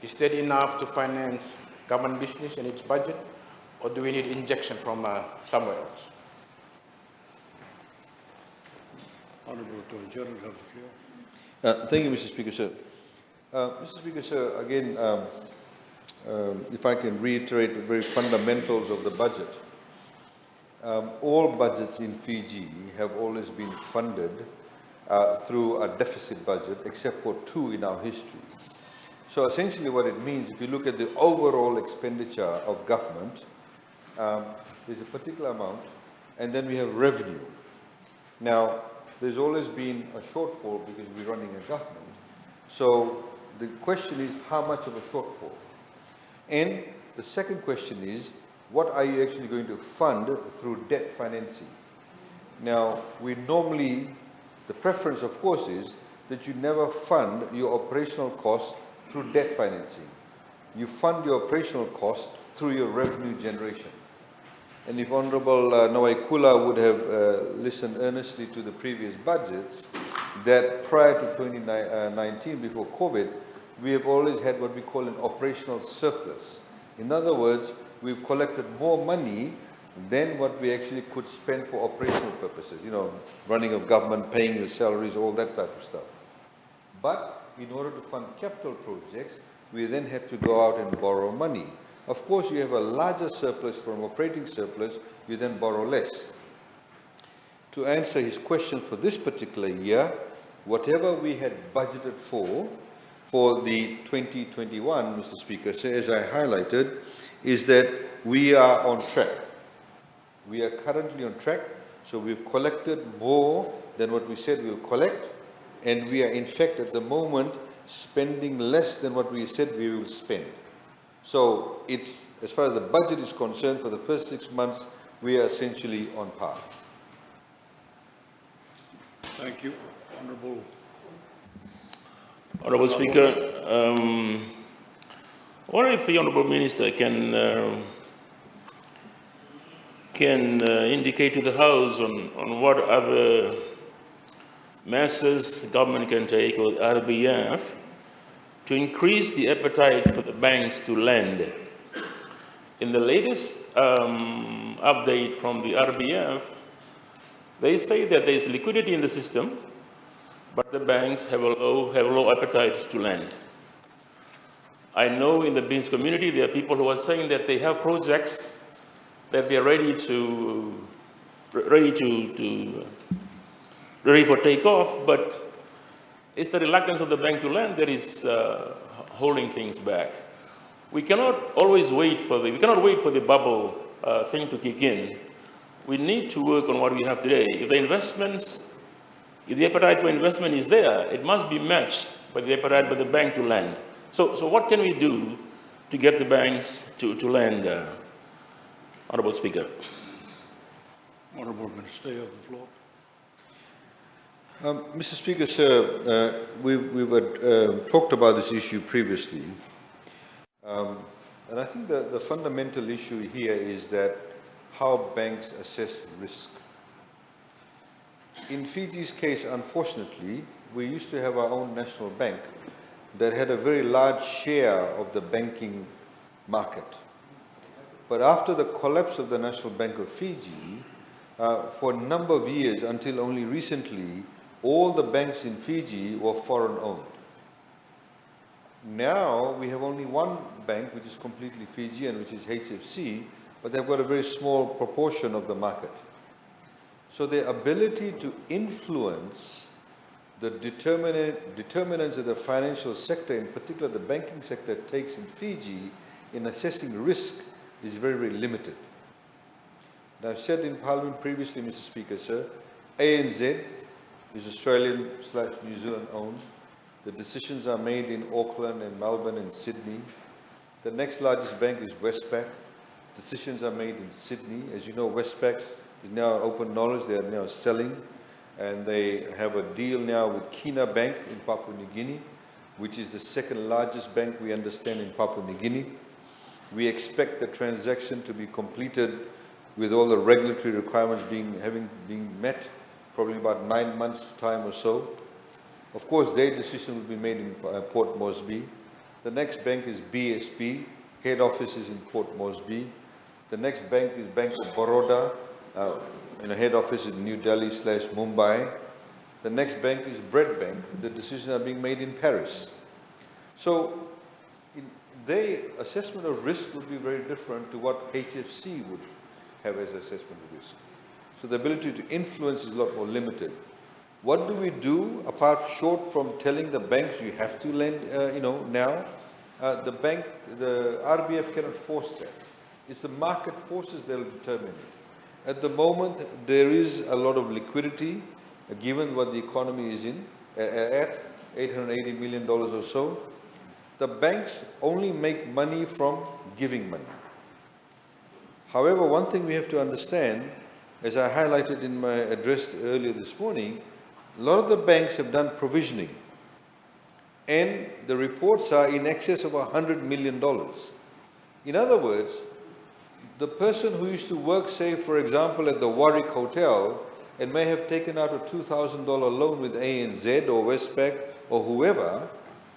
Is that enough to finance government business and its budget, or do we need injection from somewhere else? Honourable Attorney General, have the floor. Thank you, Mr. Speaker, sir. Mr. Speaker, sir, again, if I can reiterate the very fundamentals of the budget. All budgets in Fiji have always been funded through a deficit budget, except for two in our history. So essentially what it means, if you look at the overall expenditure of government, there's a particular amount, and then we have revenue. Now, there's always been a shortfall because we're running a government. So the question is, how much of a shortfall? And the second question is, what are you actually going to fund through debt financing? Now, we normally, the preference of course is that you never fund your operational costs through debt financing. You fund your operational costs through your revenue generation. And if Honourable Nawaikula would have listened earnestly to the previous budgets, that prior to 2019, before COVID, we have always had what we call an operational surplus. In other words, we've collected more money than what we actually could spend for operational purposes, you know, running of government, paying your salaries, all that type of stuff. But in order to fund capital projects, we then had to go out and borrow money. Of course, you have a larger surplus from operating surplus, you then borrow less. To answer his question for this particular year, whatever we had budgeted for the 2021, Mr. Speaker, so as I highlighted, is that we are on track. We are currently on track, so we've collected more than what we said we'll collect, and we are in fact at the moment spending less than what we said we will spend. So it's, as far as the budget is concerned, for the first 6 months, we are essentially on par. Thank you. Honourable Speaker, what if the Honourable Minister can indicate to the House on what other measures the government can take, or RBF, to increase the appetite for the banks to lend? In the latest update from the RBF, they say that there is liquidity in the system, but the banks have a low appetite to lend. I know in the business community there are people who are saying that they have projects that they are ready for takeoff, but it's the reluctance of the bank to lend that is holding things back. We cannot always wait for the bubble thing to kick in. We need to work on what we have today. If the appetite for investment is there, it must be matched by the appetite by the bank to lend. So what can we do to get the banks to lend, Honourable Speaker? Honourable Minister, you have the floor. Mr. Speaker, sir, we've talked about this issue previously. And I think the fundamental issue here is that how banks assess risk. In Fiji's case, unfortunately, we used to have our own national bank that had a very large share of the banking market. But after the collapse of the National Bank of Fiji, for a number of years, until only recently, all the banks in Fiji were foreign-owned. Now, we have only one bank, which is completely Fijian, which is HFC, but they've got a very small proportion of the market. So their ability to influence the determinants of the financial sector, in particular the banking sector, takes in Fiji in assessing risk is very, very limited. Now, I've said in Parliament previously, Mr. Speaker, sir, ANZ is Australian/New Zealand owned. The decisions are made in Auckland and Melbourne and Sydney. The next largest bank is Westpac. Decisions are made in Sydney. As you know, Westpac is now open knowledge. They are now selling, and they have a deal now with Kina Bank in Papua New Guinea, which is the second largest bank we understand in Papua New Guinea. We expect the transaction to be completed with all the regulatory requirements being met, probably about 9 months' time or so. Of course, their decision will be made in Port Moresby. The next bank is BSP, head office is in Port Moresby. The next bank is Bank of Baroda, head office in New Delhi / Mumbai. The next bank is Bread Bank. The decisions are being made in Paris. So their assessment of risk would be very different to what HFC would have as assessment of risk. So the ability to influence is a lot more limited. What do we do apart short from telling the banks you have to lend, now? The RBF cannot force that. It's the market forces that will determine it. At the moment, there is a lot of liquidity, given what the economy is in, at $880 million or so. The banks only make money from giving money. However, one thing we have to understand, as I highlighted in my address earlier this morning, a lot of the banks have done provisioning, and the reports are in excess of $100 million. In other words, the person who used to work, say, for example, at the Warwick Hotel, and may have taken out a $2,000 loan with ANZ or Westpac or whoever,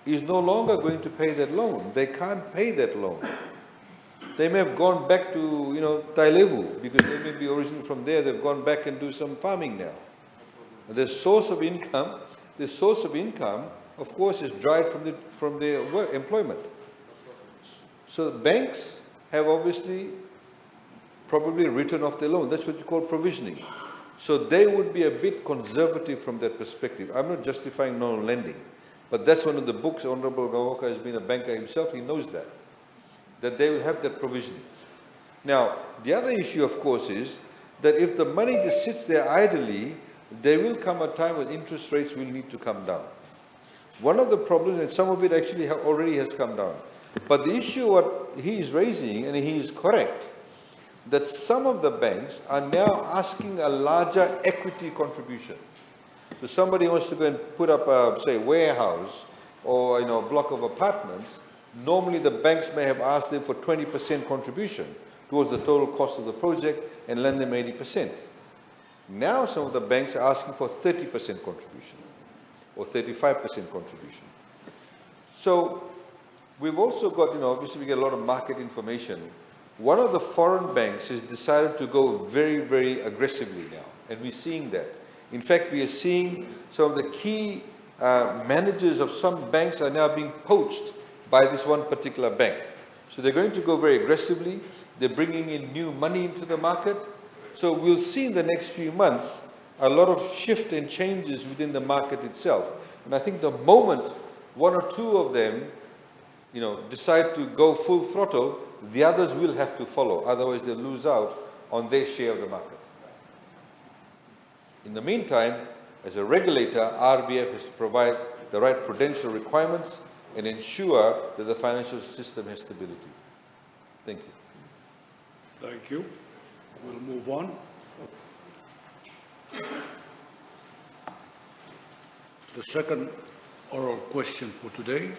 is no longer going to pay that loan. They can't pay that loan. They may have gone back to, Tailevu, because they may be originally from there. They've gone back and do some farming now. The source of income, of course, is derived from their work, employment. So banks have obviously probably written off their loan. That's what you call provisioning. So they would be a bit conservative from that perspective. I'm not justifying non-lending, but that's one of the books. Honorable Gawoka has been a banker himself. He knows that they will have that provisioning. Now, the other issue, of course, is that if the money just sits there idly, there will come a time when interest rates will need to come down. One of the problems, and some of it actually already has come down, but the issue what he is raising, and he is correct, that some of the banks are now asking a larger equity contribution. So somebody wants to go and put up a, say, warehouse or a block of apartments. Normally the banks may have asked them for 20% contribution towards the total cost of the project and lend them 80%. Now some of the banks are asking for 30% contribution or 35% contribution. So we've also got, obviously we get a lot of market information. One of the foreign banks has decided to go very, very aggressively now, and we're seeing that. In fact, we are seeing some of the key managers of some banks are now being poached by this one particular bank. So they're going to go very aggressively. They're bringing in new money into the market. So we'll see in the next few months a lot of shift and changes within the market itself. And I think the moment one or two of them, decide to go full throttle, the others will have to follow. Otherwise, they'll lose out on their share of the market. In the meantime, as a regulator, RBF has to provide the right prudential requirements and ensure that the financial system has stability. Thank you. Thank you. We'll move on. The second oral question for today,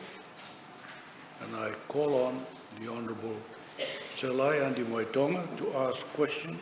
and I call on the Honourable Selai Andi Moitonga to ask question